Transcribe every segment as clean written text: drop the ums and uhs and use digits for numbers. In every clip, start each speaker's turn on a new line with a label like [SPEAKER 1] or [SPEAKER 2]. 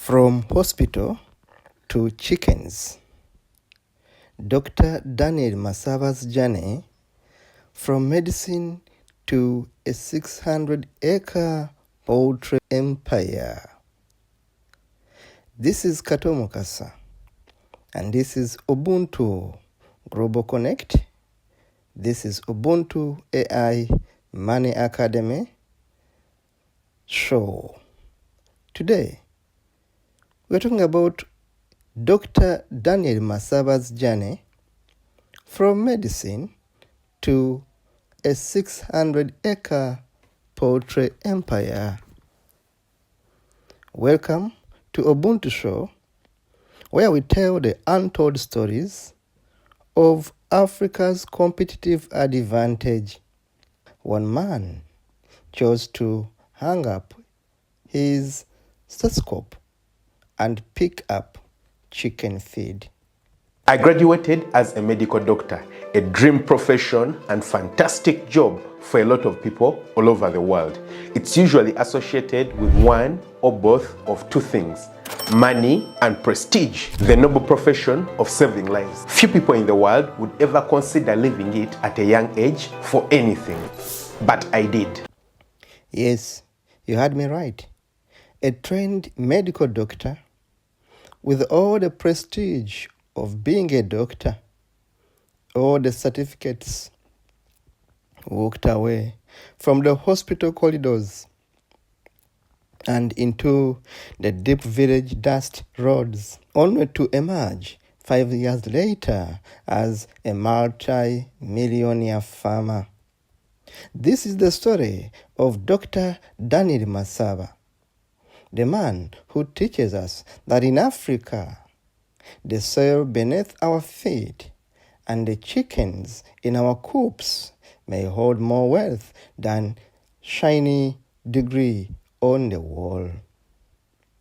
[SPEAKER 1] From hospital to chickens. Dr. Daniel Masaba's journey from medicine to a 600-acre poultry empire. This is Kato Mukasa, and this is Ubuntu Global Connect. This is Ubuntu AI Money Academy show. Today, we're talking about Dr. Daniel Masaba's journey from medicine to a 600-acre poultry empire. Welcome to Ubuntu Show, where we tell the untold stories of Africa's competitive advantage. One man chose to hang up his stethoscope and pick up chicken feed.
[SPEAKER 2] I graduated as a medical doctor, a dream profession and fantastic job for a lot of people all over the world. It's usually associated with one or both of two things: money and prestige, the noble profession of saving lives. Few people in the world would ever consider leaving it at a young age for anything, but I did.
[SPEAKER 1] Yes, you heard me right. A trained medical doctor with all the prestige of being a doctor, all the certificates, walked away from the hospital corridors and into the deep village dust roads, only to emerge 5 years later as a multi-millionaire farmer. This is the story of Dr. Daniel Masaba, the man who teaches us that in Africa, the soil beneath our feet and the chickens in our coops may hold more wealth than shiny degree on the wall.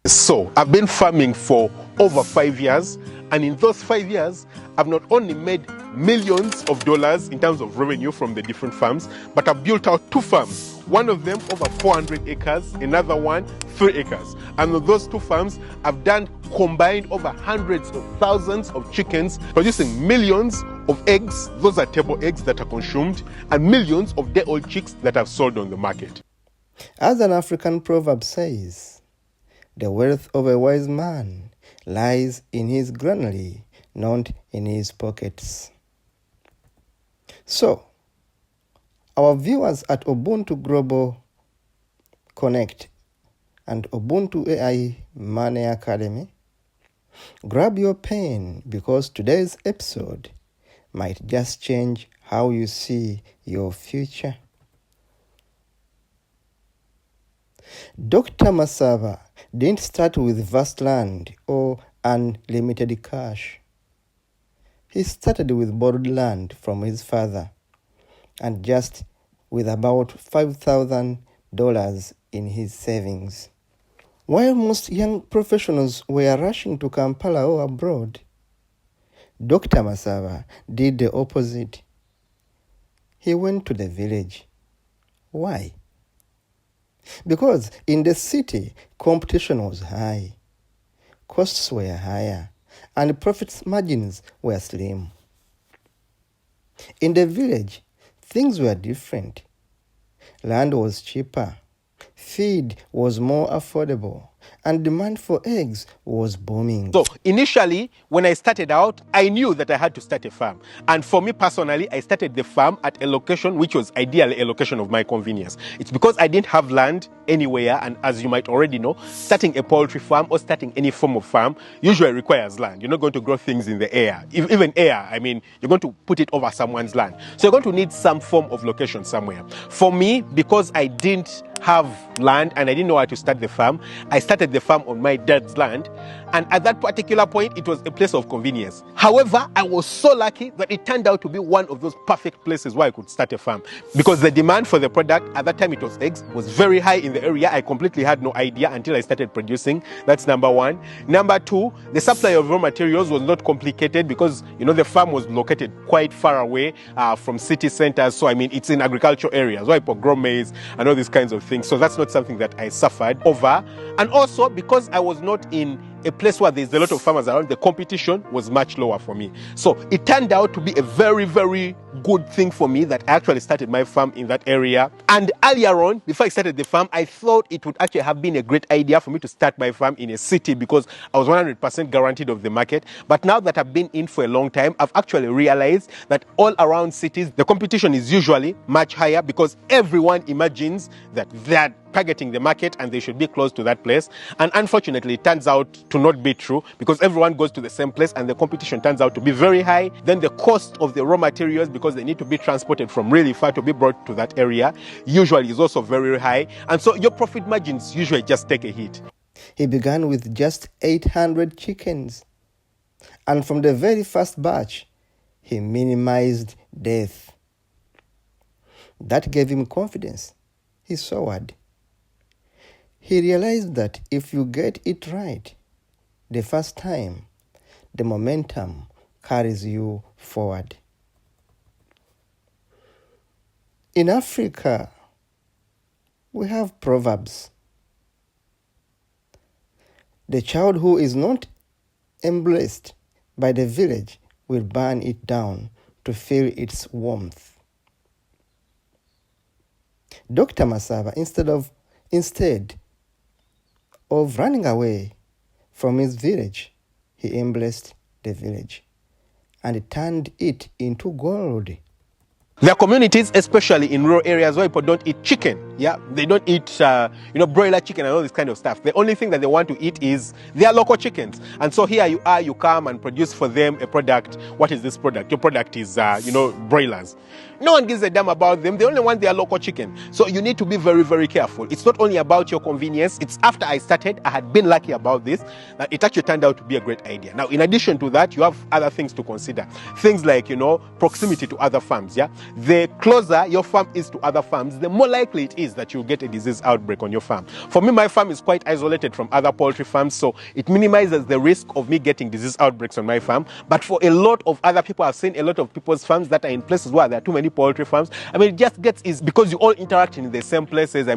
[SPEAKER 2] So, I've been farming for over 5 years, and in those 5 years, I've not only made millions of dollars in terms of revenue from the different farms, but I've built out 2 farms. One of them over 400 acres, another one 3 acres. And on those 2 farms, I've done combined over hundreds of thousands of chickens, producing millions of eggs. Those are table eggs that are consumed, and millions of day-old chicks that I've sold on the market.
[SPEAKER 1] As an African proverb says, the wealth of a wise man lies in his granary, not in his pockets. So, our viewers at Ubuntu Global Connect and Ubuntu AI Money Academy, grab your pen because today's episode might just change how you see your future. Dr. Masaba didn't start with vast land or unlimited cash. He started with borrowed land from his father and just with about $5,000 in his savings. While most young professionals were rushing to Kampala or abroad, Dr. Masaba did the opposite. He went to the village. Why? Because in the city, competition was high, costs were higher, and profit margins were slim. In the village, things were different. Land was cheaper, feed was more affordable, and demand for eggs was booming.
[SPEAKER 2] So initially, when I started out, I knew that I had to start a farm. And for me personally, I started the farm at a location which was ideally a location of my convenience. It's because I didn't have land anywhere, and as you might already know, starting a poultry farm or starting any form of farm usually requires land. You're not going to grow things in the air. Even air, you're going to put it over someone's land. So you're going to need some form of location somewhere. For me, because I didn't have land and I didn't know how to start the farm, I started the farm on my dad's land, and at that particular point it was a place of convenience. However, I was so lucky that it turned out to be one of those perfect places where I could start a farm, because the demand for the product at that time, it was eggs, was very high in the area. I completely had no idea until I started producing. That's number one. Number two, the supply of raw materials was not complicated because the farm was located quite far away from city centers. So it's in agricultural areas where people grow maize and all these kinds of things. So that's not something that I suffered over. And also also, because I was not in a place where there's a lot of farmers around, the competition was much lower for me. So it turned out to be a very, very good thing for me that I actually started my farm in that area. And earlier on, before I started the farm, I thought it would actually have been a great idea for me to start my farm in a city because I was 100% guaranteed of the market. But now that I've been in for a long time, I've actually realized that all around cities, the competition is usually much higher because everyone imagines that they're targeting the market and they should be close to that place. And unfortunately, it turns out to not be true because everyone goes to the same place and the competition turns out to be very high. Then the cost of the raw materials, because they need to be transported from really far to be brought to that area, usually is also very high. And so your profit margins usually just take a hit.
[SPEAKER 1] He began with just 800 chickens. And from the very first batch, he minimized death. That gave him confidence. He soared. He realized that if you get it right the first time, the momentum carries you forward. In Africa, we have proverbs. The child who is not embraced by the village will burn it down to feel its warmth. Dr. Masaba, instead of running away from his village, he embraced the village and turned it into gold.
[SPEAKER 2] There are communities, especially in rural areas, where people don't eat chicken. Yeah, they don't eat, broiler chicken and all this kind of stuff. The only thing that they want to eat is their local chickens. And so here you are, you come and produce for them a product. What is this product? Your product is, broilers. No one gives a damn about them. They only want their local chicken. So you need to be very, very careful. It's not only about your convenience. It's after I started, I had been lucky about this, that it actually turned out to be a great idea. Now, in addition to that, you have other things to consider. Things like, proximity to other farms. Yeah, the closer your farm is to other farms, the more likely it is that you'll get a disease outbreak on your farm. For me, my farm is quite isolated from other poultry farms, so it minimizes the risk of me getting disease outbreaks on my farm. But for a lot of other people, I've seen a lot of people's farms that are in places where there are too many poultry farms. It just gets is because you all interact in the same places.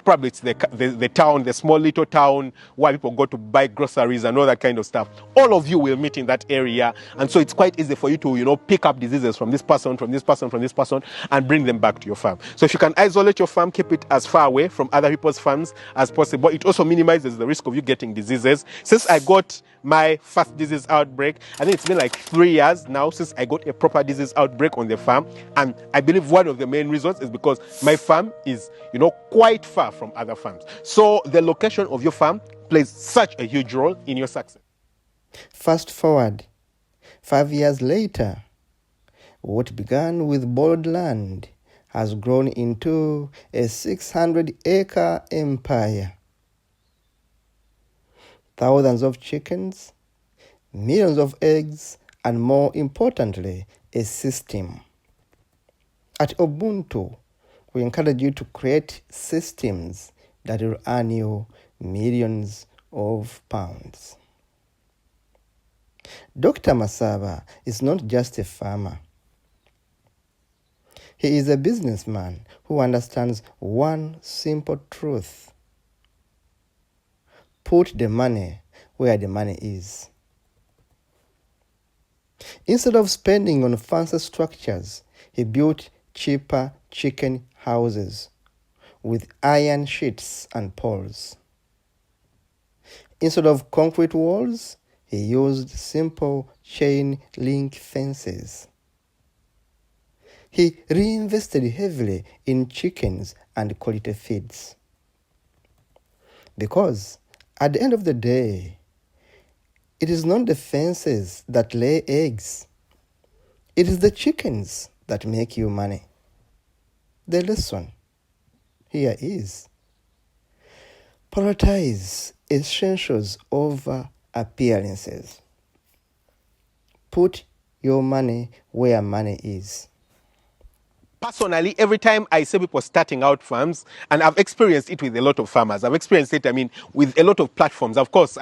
[SPEAKER 2] Probably it's the town, the small little town where people go to buy groceries and all that kind of stuff. All of you will meet in that area, and so it's quite easy for you to pick up diseases from this person, from this person, from this person, and bring them back to your farm. So if you can isolate your farm, keep it as far away from other people's farms as possible, it also minimizes the risk of you getting diseases. Since I got my first disease outbreak, I think it's been like 3 years now since I got a proper disease outbreak on the farm, and I believe one of the main reasons is because my farm is quite far from other farms. So the location of your farm plays such a huge role in your success.
[SPEAKER 1] Fast forward 5 years later, what began with borrowed land has grown into a 600-acre empire. Thousands of chickens, millions of eggs, and more importantly, a system. At Ubuntu, we encourage you to create systems that will earn you millions of pounds. Dr. Masaba is not just a farmer. He is a businessman who understands one simple truth. Put the money where the money is. Instead of spending on fancy structures, he built cheaper chicken houses with iron sheets and poles. Instead of concrete walls, he used simple chain link fences. He reinvested heavily in chickens and quality feeds. Because at the end of the day, it is not the fences that lay eggs. It is the chickens that make you money. The lesson here is: prioritize essentials over appearances. Put your money where money is.
[SPEAKER 2] Personally, every time I see people starting out farms, and I've experienced it with a lot of farmers, I've experienced it, with a lot of platforms. Of course,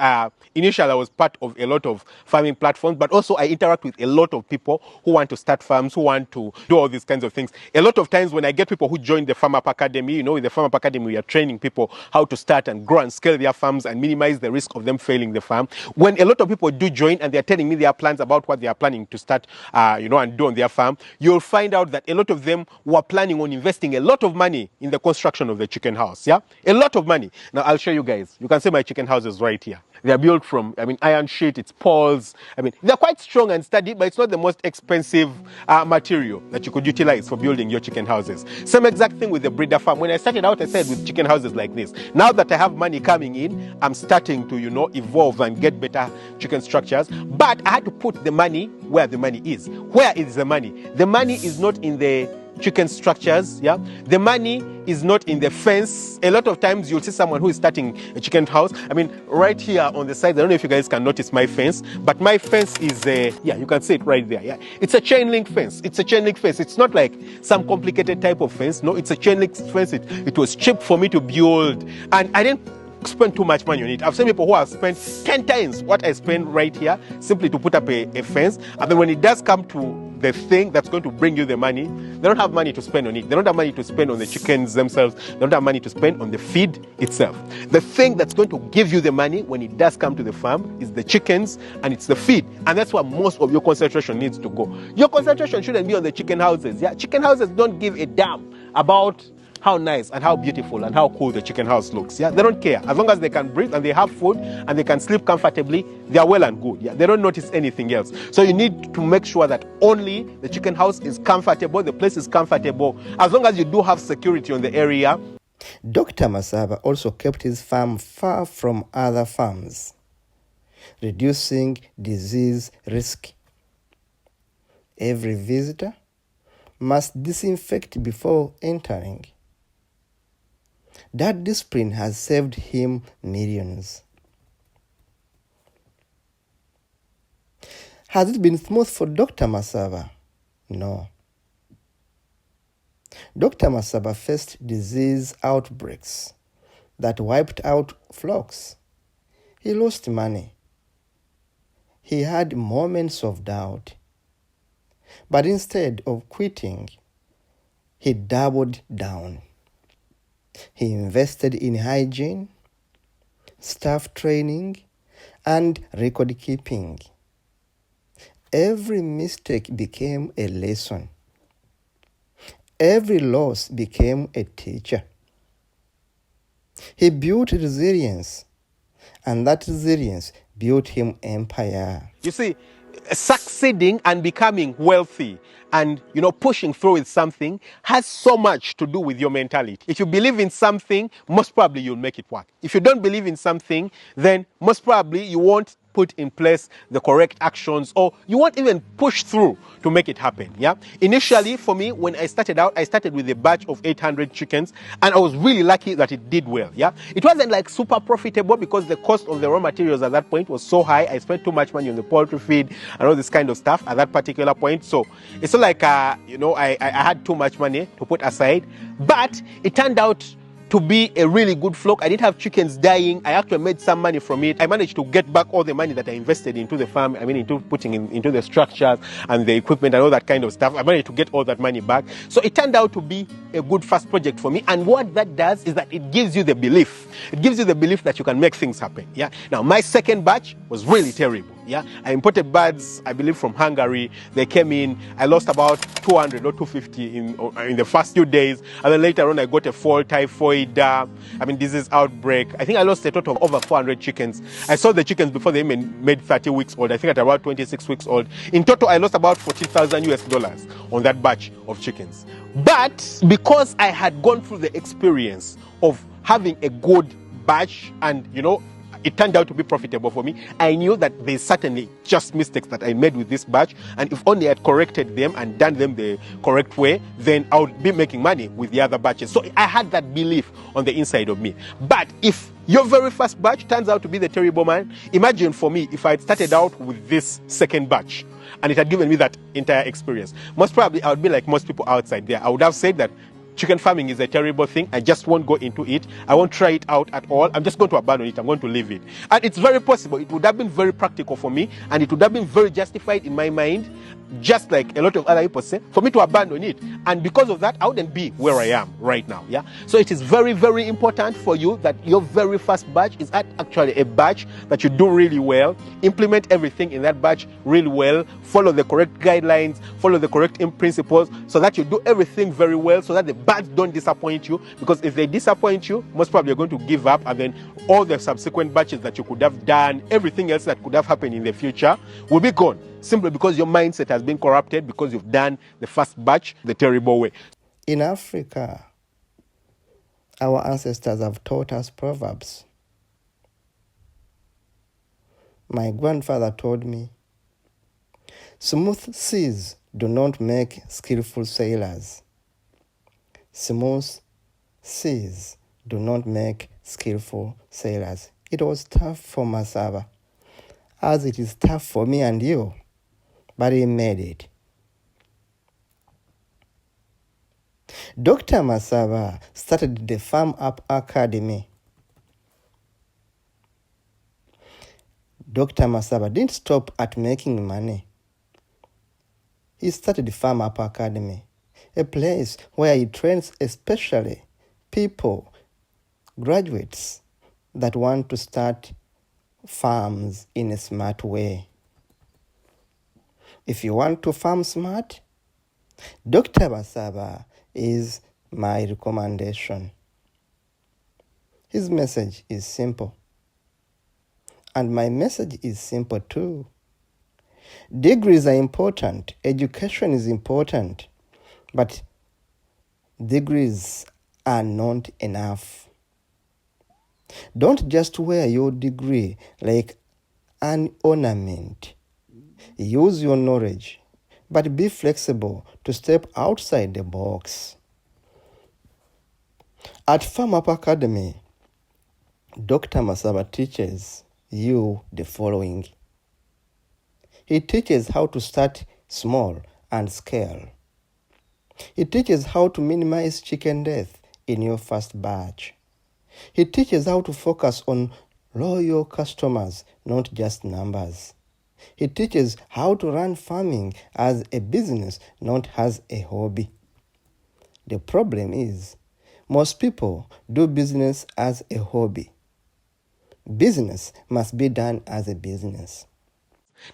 [SPEAKER 2] initially I was part of a lot of farming platforms, but also I interact with a lot of people who want to start farms, who want to do all these kinds of things. A lot of times when I get people who join the Farm Up Academy, with the Farm Up Academy, we are training people how to start and grow and scale their farms and minimize the risk of them failing the farm. When a lot of people do join and they're telling me their plans about what they are planning to start, and do on their farm, you'll find out that a lot of them were planning on investing a lot of money in the construction of the chicken house. Yeah, a lot of money. Now I'll show you guys. You can see my chicken houses right here. They're built from, iron sheet. It's poles. They're quite strong and sturdy, but it's not the most expensive material that you could utilize for building your chicken houses. Same exact thing with the breeder farm. When I started out, I said with chicken houses like this. Now that I have money coming in, I'm starting to, evolve and get better chicken structures. But I had to put the money where the money is. Where is the money? The money is not in the chicken structures. Yeah, the money is not in the fence. A lot of times you'll see someone who is starting a chicken house. Right here on the side, I don't know if you guys can notice my fence, but my fence is you can see it right there. Yeah, it's a chain link fence. It's a chain link fence. It's not like some complicated type of fence. No, it's a chain link fence. It was cheap for me to build, and I didn't spend too much money on it. I've seen people who have spent 10 times what I spend right here simply to put up a fence, and then when it does come to the thing that's going to bring you the money, they don't have money to spend on it. They don't have money to spend on the chickens themselves. They don't have money to spend on the feed itself. The thing that's going to give you the money when it does come to the farm is the chickens and it's the feed. And that's where most of your concentration needs to go. Your concentration shouldn't be on the chicken houses. Yeah, chicken houses don't give a damn about how nice and how beautiful and how cool the chicken house looks. Yeah, they don't care. As long as they can breathe and they have food and they can sleep comfortably, they are well and good. Yeah, they don't notice anything else. So you need to make sure that only the chicken house is comfortable, the place is comfortable. As long as you do have security on the area.
[SPEAKER 1] Dr. Masaba also kept his farm far from other farms, reducing disease risk. Every visitor must disinfect before entering. That discipline has saved him millions. Has it been smooth for Dr. Masaba? No. Dr. Masaba faced disease outbreaks that wiped out flocks. He lost money. He had moments of doubt. But instead of quitting, he doubled down. He invested in hygiene, staff training, and record keeping. Every mistake became a lesson. Every loss became a teacher. He built resilience, and that resilience built him empire.
[SPEAKER 2] You see, succeeding and becoming wealthy and pushing through with something has so much to do with your mentality. If you believe in something, most probably you'll make it work. If you don't believe in something, then most probably you won't put in place the correct actions, or you won't even push through to make it happen. Yeah. Initially, for me, when I started out, I started with a batch of 800 chickens, and I was really lucky that it did well. Yeah. It wasn't like super profitable because the cost of the raw materials at that point was so high. I spent too much money on the poultry feed and all this kind of stuff at that particular point. So it's not like I had too much money to put aside, but it turned out to be a really good flock. I didn't have chickens dying. I actually made some money from it. I managed to get back all the money that I invested into the farm. Into putting into the structures and the equipment and all that kind of stuff. I managed to get all that money back. So it turned out to be a good first project for me. And what that does is that it gives you the belief. It gives you the belief that you can make things happen. Yeah. Now, my second batch was really terrible. Yeah, I imported birds, I believe, from Hungary. They came in. I lost about 200 or 250 in the first few days. And then later on, I got a fall typhoid, disease outbreak. I think I lost a total of over 400 chickens. I sold the chickens before they even made 30 weeks old. I think at about 26 weeks old. In total, I lost about $14,000 on that batch of chickens. But because I had gone through the experience of having a good batch and, it turned out to be profitable for me, I knew that there's certainly just mistakes that I made with this batch, and if only I had corrected them and done them the correct way, then I would be making money with the other batches. So I had that belief on the inside of me. But if Your very first batch turns out to be the terrible man. Imagine for me, if I had started out with this second batch and it had given me that entire experience, most probably I would be like most people outside there. I would have said that chicken farming is a terrible thing. I just won't go into it. I won't try it out at all. I'm just going to abandon it. I'm going to leave it. And it's very possible. It would have been very practical for me, and it would have been very justified in my mind, just like a lot of other people say, for me to abandon it. And because of that, I wouldn't be where I am right now. Yeah. So it is very, very important for you that your very first batch is actually a batch that you do really well. Implement everything in that batch really well. Follow the correct guidelines. Follow the correct principles, so that you do everything very well, so that the batch don't disappoint you. Because if they disappoint you, most probably you're going to give up, and then all the subsequent batches that you could have done, everything else that could have happened in the future will be gone. Simply because your mindset has been corrupted, because you've done the first batch the terrible way.
[SPEAKER 1] In Africa, our ancestors have taught us proverbs. My grandfather told me, smooth seas do not make skillful sailors. Smooth seas do not make skillful sailors. It was tough for Masaba, as it is tough for me and you, but he made it. Dr. Masaba started the Farm Up Academy. Dr. Masaba didn't stop at making money. He started the Farm Up Academy, a place where he trains especially people, graduates that want to start farms in a smart way. If you want to farm smart, Dr. Masaba is my recommendation. His message is simple, and my message is simple too. Degrees are important, education is important, but degrees are not enough. Don't just wear your degree like an ornament. Use your knowledge, but be flexible to step outside the box. At Farm Up Academy, Dr. Masaba teaches you the following. He teaches how to start small and scale. He teaches how to minimize chicken death in your first batch. He teaches how to focus on loyal customers, not just numbers. He teaches how to run farming as a business, not as a hobby. The problem is, most people do business as a hobby. Business must be done as a business.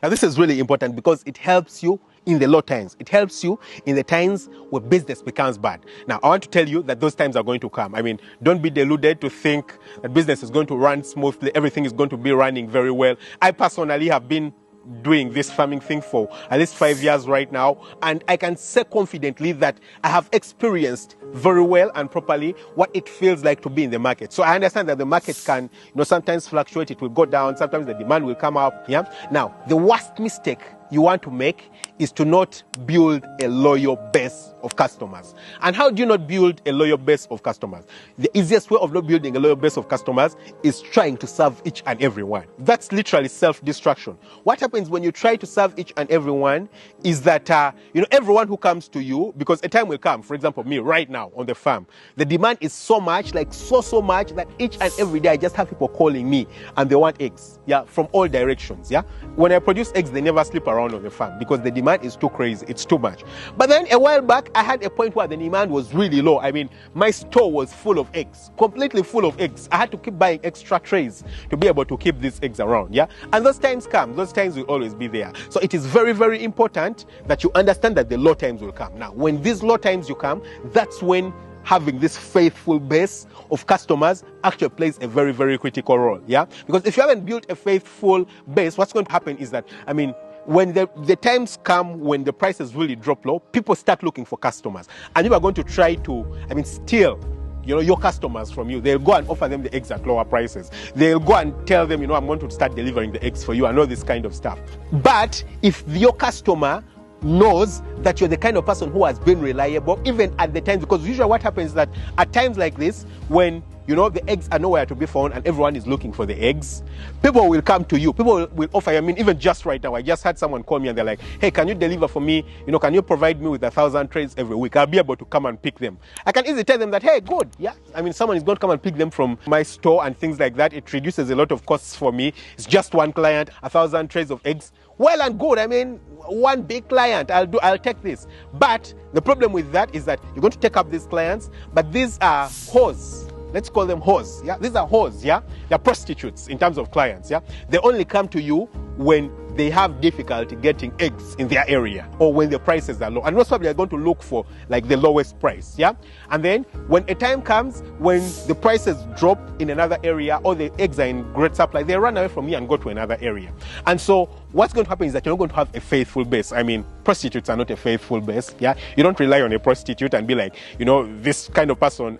[SPEAKER 2] Now, this is really important because it helps you in the low times. It helps you in the times where business becomes bad. Now, I want to tell you that those times are going to come. I mean, don't be deluded to think that business is going to run smoothly. Everything is going to be running very well. I personally have been doing this farming thing for at least 5 years right now, and I can say confidently that I have experienced very well and properly what it feels like to be in the market. So I understand that the market can, sometimes fluctuate. It will go down. Sometimes the demand will come up. Yeah. Now, the worst mistake you want to make is to not build a loyal base of customers. And how do you not build a loyal base of customers? The easiest way of not building a loyal base of customers is trying to serve each and every one. That's literally self-destruction. What happens when you try to serve each and every one is that, everyone who comes to you, because a time will come, for example, me right now on the farm, the demand is so much, like so much, that each and every day I just have people calling me and they want eggs, from all directions, When I produce eggs, they never sleep around on the farm because the demand is too crazy, it's too much. But then a while back, I had a point where the demand was really low. I mean, my store was full of eggs, completely full of eggs. I had to keep buying extra trays to be able to keep these eggs around, And those times come, those times will always be there. So it is very, very important that you understand that the low times will come. Now, when these low times you come, that's when having this faithful base of customers actually plays a very, very critical role, Because if you haven't built a faithful base, what's going to happen is that, when the times come when the prices really drop low, people start looking for customers. And you are going to try to, steal, your customers from you. They'll go and offer them the eggs at lower prices. They'll go and tell them, I'm going to start delivering the eggs for you and all this kind of stuff. But if your customer knows that you're the kind of person who has been reliable, even at the times, because usually what happens is that at times like this, when the eggs are nowhere to be found and everyone is looking for the eggs, people will come to you. People will offer you. I mean, even just right now, I just had someone call me and they're like, hey, can you deliver for me? Can you provide me with 1,000 trays every week? I'll be able to come and pick them. I can easily tell them that, hey, good. Yeah. I mean, someone is going to come and pick them from my store and things like that. It reduces a lot of costs for me. It's just one client, 1,000 trays of eggs. Well and good. I mean, one big client, I'll take this. But the problem with that is that you're going to take up these clients, but these are whores. Let's call them whores. Yeah, these are whores. Yeah, they're prostitutes in terms of clients. Yeah, they only come to you when they have difficulty getting eggs in their area or when the prices are low. And most probably they're going to look for like the lowest price. Yeah, and then when a time comes when the prices drop in another area or the eggs are in great supply, they run away from you and go to another area. And so what's going to happen is that you're not going to have a faithful base. I mean, prostitutes are not a faithful base. Yeah, you don't rely on a prostitute and be like, this kind of person,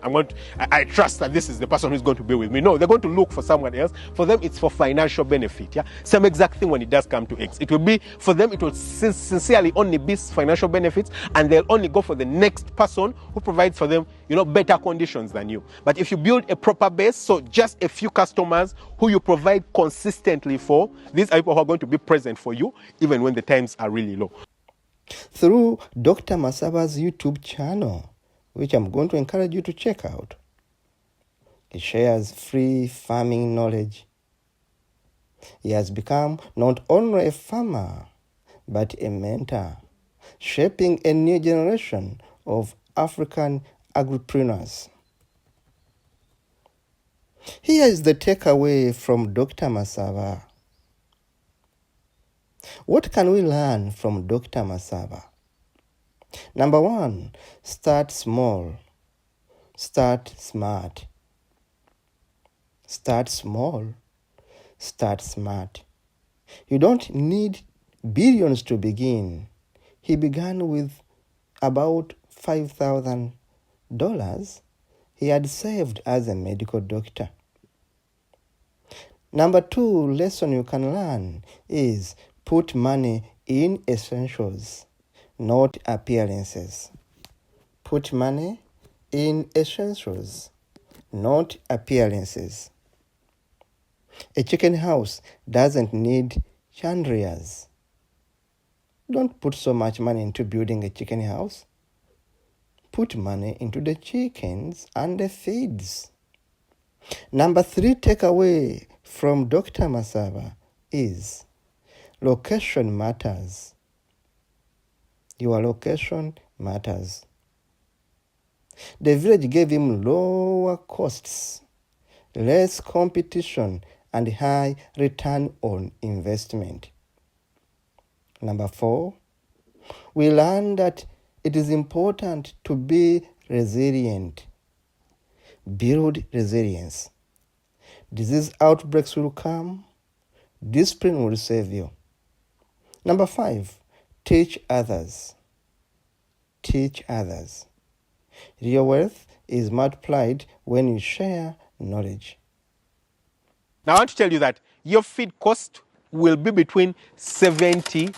[SPEAKER 2] I trust that this is the person who's going to be with me. No, they're going to look for someone else. For them, it's for financial benefit. Yeah, same exact thing when it does come to eggs. It will be, for them, it will sincerely only be financial benefits, and they'll only go for the next person who provides for them, better conditions than you. But if you build a proper base, so just a few customers who you provide consistently for, these are people who are going to be present for you, even when the times are really low.
[SPEAKER 1] Through Dr. Masaba's YouTube channel, which I'm going to encourage you to check out. He shares free farming knowledge. He has become not only a farmer, but a mentor, shaping a new generation of African agripreneurs. Here is the takeaway from Dr. Masaba. What can we learn from Dr. Masaba? Number 1, start small. Start smart. Start small. Start smart. You don't need billions to begin. He began with about $5,000 he had saved as a medical doctor. Number 2 lesson you can learn is put money in essentials, not appearances. Put money in essentials, not appearances. A chicken house doesn't need chandeliers. Don't put so much money into building a chicken house. Put money into the chickens and the feeds. Number 3 takeaway from Dr. Masaba is location matters. Your location matters. The village gave him lower costs, less competition, and high return on investment. Number 4, we learned that it is important to be resilient. Build resilience. Disease outbreaks will come. Discipline will save you. Number 5, teach others. Teach others. Real wealth is multiplied when you share knowledge.
[SPEAKER 2] Now, I want to tell you that your feed cost will be between 70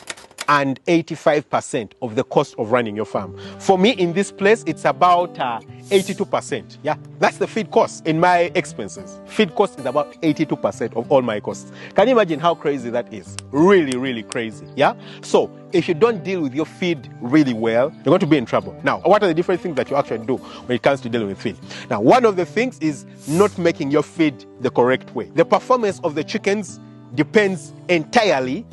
[SPEAKER 2] and 85% of the cost of running your farm. For me, in this place, it's about 82%. Yeah, that's the feed cost in my expenses. Feed cost is about 82% of all my costs. Can you imagine how crazy that is? Really, really crazy. Yeah. So if you don't deal with your feed really well, you're going to be in trouble. Now, what are the different things that you actually do when it comes to dealing with feed? Now, one of the things is not making your feed the correct way. The performance of the chickens depends entirely,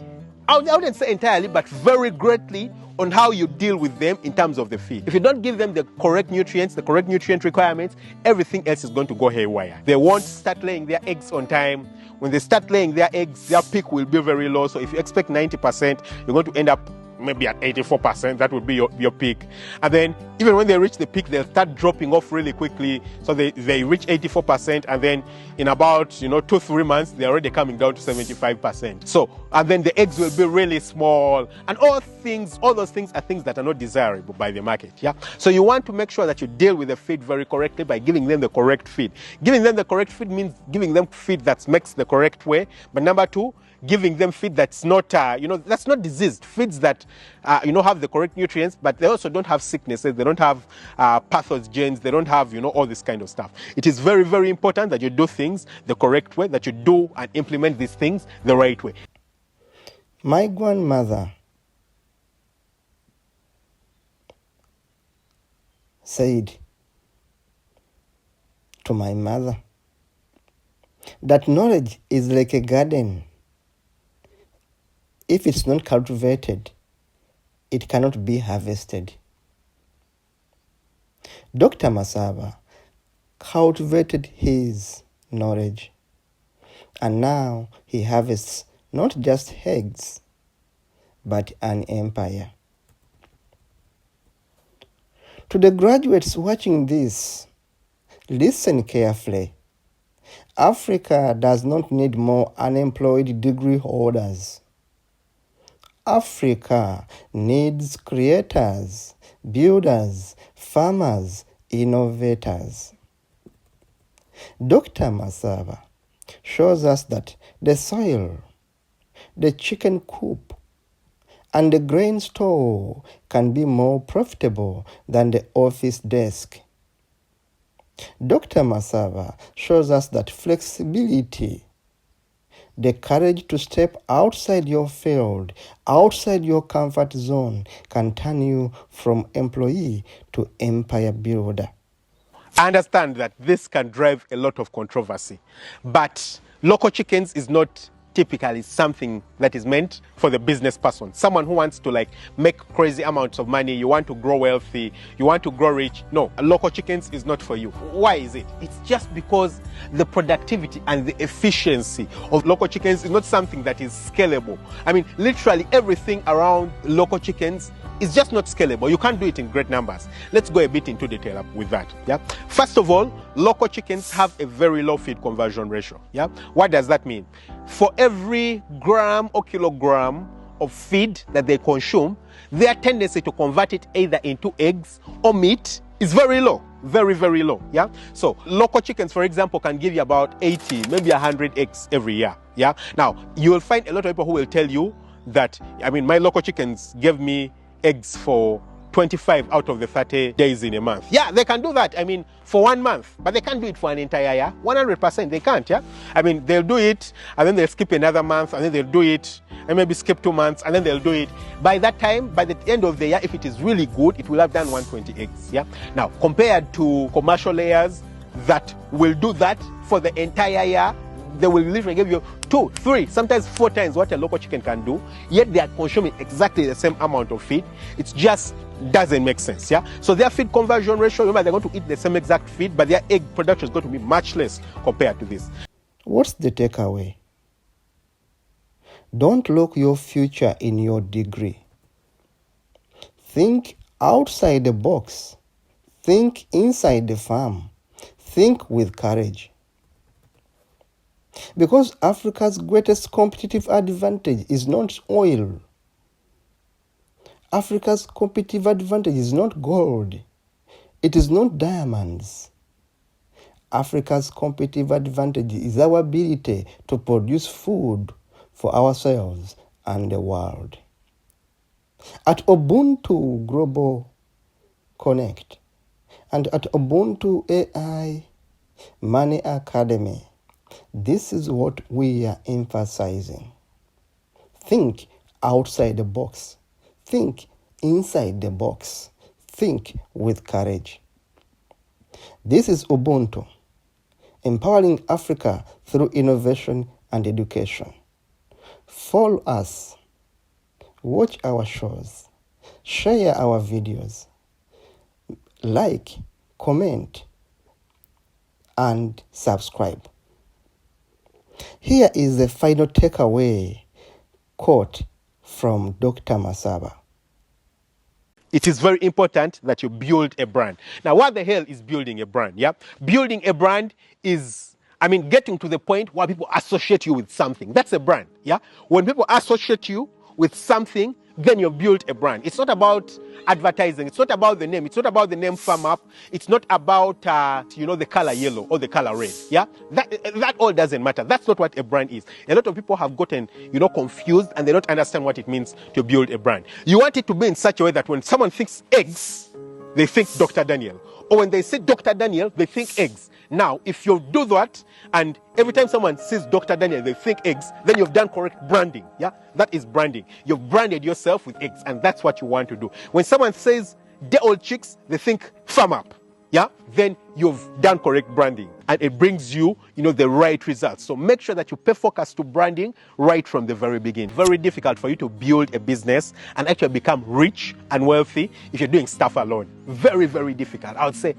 [SPEAKER 2] I wouldn't say entirely, but very greatly on how you deal with them in terms of the feed. If you don't give them the correct nutrients, the correct nutrient requirements, everything else is going to go haywire. They won't start laying their eggs on time. When they start laying their eggs, their peak will be very low. So if you expect 90%, you're going to end up maybe at 84%. That would be your peak. And then even when they reach the peak, they'll start dropping off really quickly. So they reach 84%, and then in about 2-3 months, they're already coming down to 75%. So, and then the eggs will be really small, and all those things are things that are not desirable by the market. Yeah. So you want to make sure that you deal with the feed very correctly by giving them the correct feed. Giving them the correct feed means giving them feed that makes the correct way. But number 2, giving them feed that's not, that's not diseased. Feeds that have the correct nutrients, but they also don't have sicknesses, they don't have pathogens, they don't have, all this kind of stuff. It is very, very important that you do things the correct way, that you do and implement these things the right way.
[SPEAKER 1] My grandmother said to my mother that knowledge is like a garden. If it's not cultivated, it cannot be harvested. Dr. Masaba cultivated his knowledge, and now he harvests not just eggs, but an empire. To the graduates watching this, listen carefully. Africa does not need more unemployed degree holders. Africa needs creators, builders, farmers, innovators. Dr. Masaba shows us that the soil, the chicken coop, and the grain store can be more profitable than the office desk. Dr. Masaba shows us that flexibility, the courage to step outside your field, outside your comfort zone, can turn you from employee to empire builder.
[SPEAKER 2] I understand that this can drive a lot of controversy, but local chickens is not typically something that is meant for the business person. Someone who wants to make crazy amounts of money, you want to grow wealthy, you want to grow rich. No, local chickens is not for you. Why is it? It's just because the productivity and the efficiency of local chickens is not something that is scalable. I mean, literally everything around local chickens is just not scalable. You can't do it in great numbers. Let's go a bit into detail with that. Yeah. First of all, local chickens have a very low feed conversion ratio. Yeah. What does that mean? For every gram or kilogram of feed that they consume, their tendency to convert it either into eggs or meat is very low. Very, very low. Yeah. So local chickens, for example, can give you about 80, maybe 100 eggs every year. Yeah. Now, you will find a lot of people who will tell you that, my local chickens gave me eggs for 25 out of the 30 days in a month. Yeah, they can do that, for 1 month, but they can't do it for an entire year. 100%, they can't, yeah? They'll do it, and then they'll skip another month, and then they'll do it, and maybe skip 2 months, and then they'll do it. By that time, by the end of the year, if it is really good, it will have done 120 eggs, yeah? Now, compared to commercial layers that will do that for the entire year, they will literally give you 2, 3, sometimes 4 times what a local chicken can do, yet they are consuming exactly the same amount of feed. It just doesn't make sense, yeah? So their feed conversion ratio, they're going to eat the same exact feed, but their egg production is going to be much less compared to this.
[SPEAKER 1] What's the takeaway? Don't lock your future in your degree. Think outside the box. Think inside the farm. Think with courage. Because Africa's greatest competitive advantage is not oil. Africa's competitive advantage is not gold. It is not diamonds. Africa's competitive advantage is our ability to produce food for ourselves and the world. At Ubuntu Global Connect and at Ubuntu AI Money Academy, this is what we are emphasizing. Think outside the box. Think inside the box. Think with courage. This is Ubuntu, empowering Africa through innovation and education. Follow us. Watch our shows. Share our videos. Like, comment, and subscribe. Here is the final takeaway quote from Dr. Masaba.
[SPEAKER 2] It is very important that you build a brand. Now, what the hell is building a brand? Yeah, building a brand is, getting to the point where people associate you with something. That's a brand. Yeah, when people associate you with something, then you've built a brand. It's not about advertising. It's not about the name. It's not about the name Farm Up. It's not about, the color yellow or the color red. Yeah, that all doesn't matter. That's not what a brand is. A lot of people have gotten, confused, and they don't understand what it means to build a brand. You want it to be in such a way that when someone thinks eggs, they think Dr. Daniel. Or when they say Dr. Daniel, they think eggs. Now, if you do that, and every time someone says Dr. Daniel, they think eggs, then you've done correct branding. Yeah, that is branding. You've branded yourself with eggs, and that's what you want to do. When someone says Day Old Chicks, they think Farm Up. Yeah, then you've done correct branding, and it brings you, the right results. So make sure that you pay focus to branding right from the very beginning. Very difficult for you to build a business and actually become rich and wealthy if you're doing stuff alone. Very, very difficult. I would say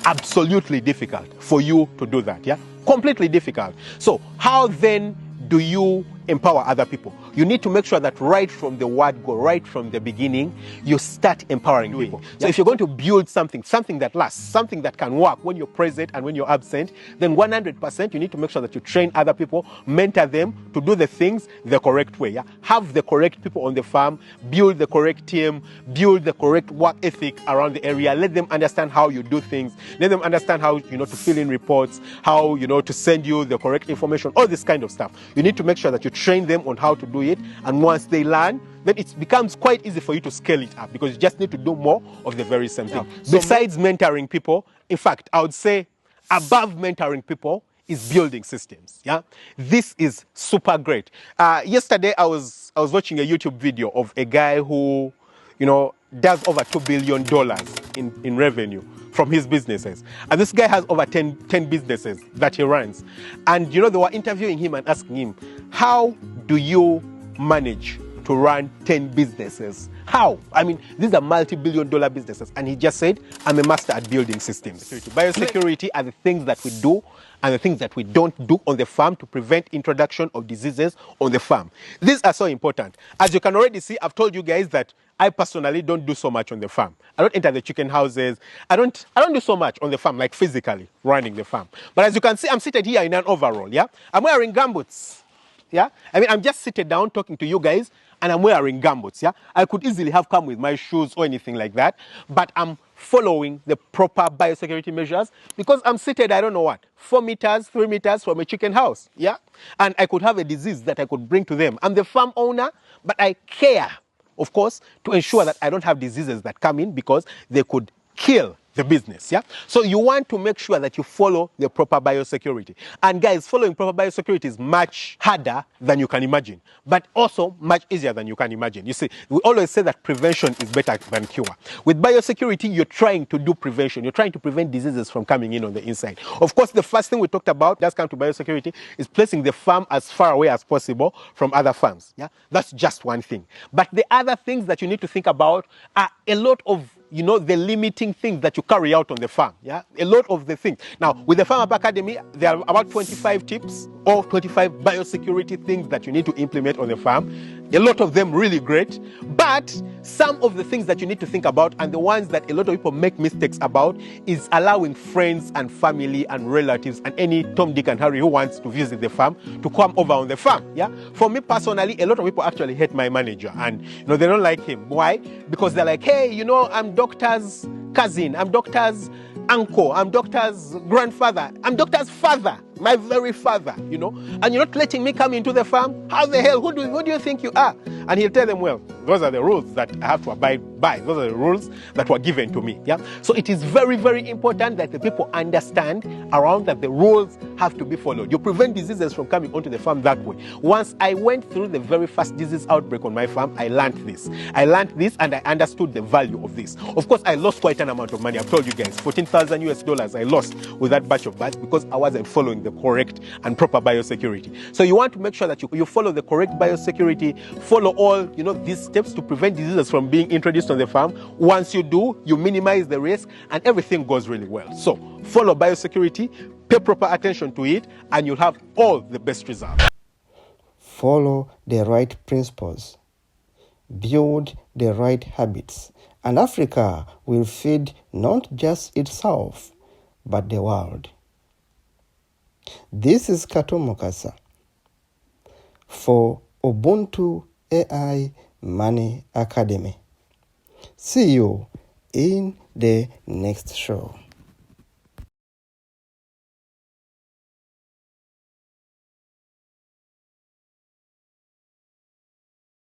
[SPEAKER 2] absolutely difficult for you to do that. Yeah, completely difficult. So how then do you empower other people? You need to make sure that right from the word go, right from the beginning, you start empowering people. So if you're going to build something that lasts, something that can work when you're present and when you're absent, then 100% you need to make sure that you train other people, mentor them to do the things the correct way. Yeah? Have the correct people on the farm, build the correct team, build the correct work ethic around the area. Let them understand how you do things. Let them understand how, to fill in reports, how, to send you the correct information, all this kind of stuff. You need to make sure that you train them on how to do it, and once they learn, then it becomes quite easy for you to scale it up, because you just need to do more of the very same thing. So besides mentoring people, in fact, I would say above mentoring people is building systems. Yeah, this is super great. Yesterday I was watching a YouTube video of a guy who, does over $2 billion in revenue from his businesses. And this guy has over 10 businesses that he runs. And, they were interviewing him and asking him, how do you manage to run 10 businesses? How? I mean, these are multi-billion-dollar businesses. And he just said, I'm a master at building systems. Biosecurity are the things that we do and the things that we don't do on the farm to prevent introduction of diseases on the farm. These are so important. As you can already see, I've told you guys that I personally don't do so much on the farm. I don't enter the chicken houses. I don't do so much on the farm, like physically running the farm. But as you can see, I'm seated here in an overall, yeah? I'm wearing gumboots, yeah? I mean, I'm just seated down talking to you guys, and I'm wearing gumboots, yeah? I could easily have come with my shoes or anything like that, but I'm following the proper biosecurity measures because I'm seated, I don't know what, 4 meters, 3 meters from a chicken house, yeah? And I could have a disease that I could bring to them. I'm the farm owner, but I care, of course, to ensure that I don't have diseases that come in because they could kill the business, yeah? So you want to make sure that you follow the proper biosecurity. And guys, following proper biosecurity is much harder than you can imagine, but also much easier than you can imagine. You see, we always say that prevention is better than cure. With biosecurity, you're trying to do prevention. You're trying to prevent diseases from coming in on the inside. Of course, the first thing we talked about, that's come to biosecurity, is placing the farm as far away as possible from other farms, yeah? That's just one thing. But the other things that you need to think about are a lot of the limiting things that you carry out on the farm, yeah? A lot of the things. Now, with the Farm Up Academy, there are about 25 tips or 25 biosecurity things that you need to implement on the farm. A lot of them really great, but some of the things that you need to think about, and the ones that a lot of people make mistakes about, is allowing friends and family and relatives and any Tom, Dick and Harry who wants to visit the farm to come over on the farm, yeah? For me personally, a lot of people actually hate my manager, and they don't like him. Why? Because they're like, hey, I'm doctor's cousin, I'm doctor's uncle, I'm doctor's grandfather, I'm doctor's father, my very father, and you're not letting me come into the farm? How the hell, who do you think you are? And he'll tell them, well, those are the rules that I have to abide by. Those are the rules that were given to me, yeah? So it is very, very important that the people understand around that the rules have to be followed. You prevent diseases from coming onto the farm that way. Once I went through the very first disease outbreak on my farm, I learned this and I understood the value of this. Of course, I lost quite an amount of money. I've told you guys, $14,000 I lost with that batch of bats because I wasn't following the correct and proper biosecurity. So you want to make sure that you follow the correct biosecurity, follow all these steps to prevent diseases from being introduced on the farm. Once you do, you minimize the risk and everything goes really well. So follow biosecurity, pay proper attention to it, and you'll have all the best results.
[SPEAKER 1] Follow the right principles, build the right habits, and Africa will feed not just itself, but the world. This is Kato Mukasa for Ubuntu AI Money Academy. See you in the next show.